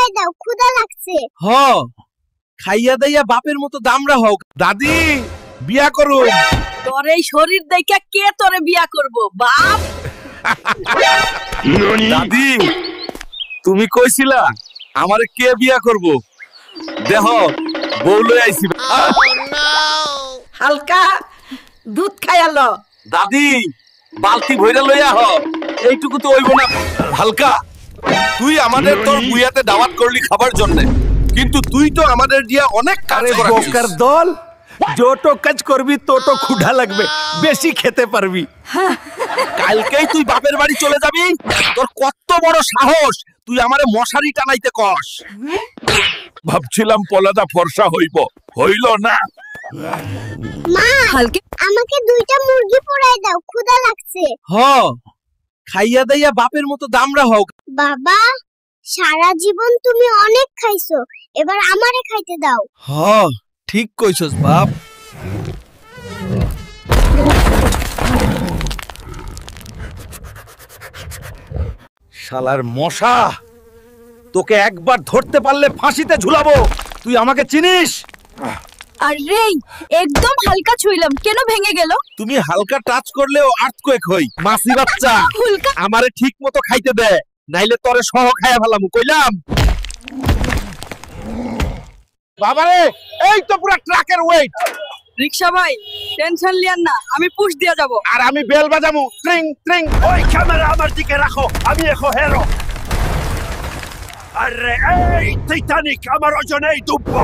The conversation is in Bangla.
পুরাই দাও, ক্ষুধা লাগছে। হ খাইয়া দাইয়া বাপের মতো দামরা হোক। দাদি বিয়া করো। তোর এই শরীর দেখা কে তোরে বিয়া করব বাপ? দাদি তুমি কইছিলা আমারে কে বিয়া করব? দেহ বউ লই আইছি। হালকা দুধ খাইয়ালো। দাদি বালতি ভইরা লইয়া হ, এইটুকু তো হইব না। হালকা তুই আমাদের তোর বুয়াতে দাওয়াত করলি খাবার জন্য, কিন্তু তুই তো আমাদের দিয়া অনেক কাজ করাছিস। বোকার দল, যত কাজ করবি তত ক্ষুধা লাগবে, বেশি খেতে পারবি। কালকেই তুই বাপের বাড়ি চলে যাবি? তোর কত বড় সাহস, তুই আমারে মশারি টানাইতে কস? ভাবছিলাম পলাদা ফর্সা হইব, হইল না। মা, হালকা আমাকে 2টা মুরগি পুরাই দাও, ক্ষুধা লাগছে। হ খাইয়া দাইয়া বাপের মতো দামরা হোক। বাবা, সারা জীবন তুমি অনেক খাইছো, এবার আমারে খাইতে দাও। হ ঠিক কইছস বাপ। শালার মশা, তোকে একবার ধরতে পারলে ফাঁসিতে ঝুলাবো। তুই আমাকে চিনিস? আরে একদম হালকা ছুইলাম, কেন ভেঙে গেল? তুমি হালকা টাচ করলেও আর্থকোয়েক হই। মাসি বাচ্চা হুলকা আমারে ঠিক মতো খাইতে দে, নাইলে তরে সহ খাইয়া ফেলামু, কইলাম। বাবারে এই তো পুরো ট্রাকের ওয়েট। রিকশা ভাই টেনশন লিয়েন না, আমি পুশ দিয়া যাব। আর আমি বেল বাজামু, ট্রিং ট্রিং। ওই ক্যামেরা আমার দিকে রাখো, আমি এখন হেরো। আরে এই টাইটানিক আমার ওজনেই ডুববো।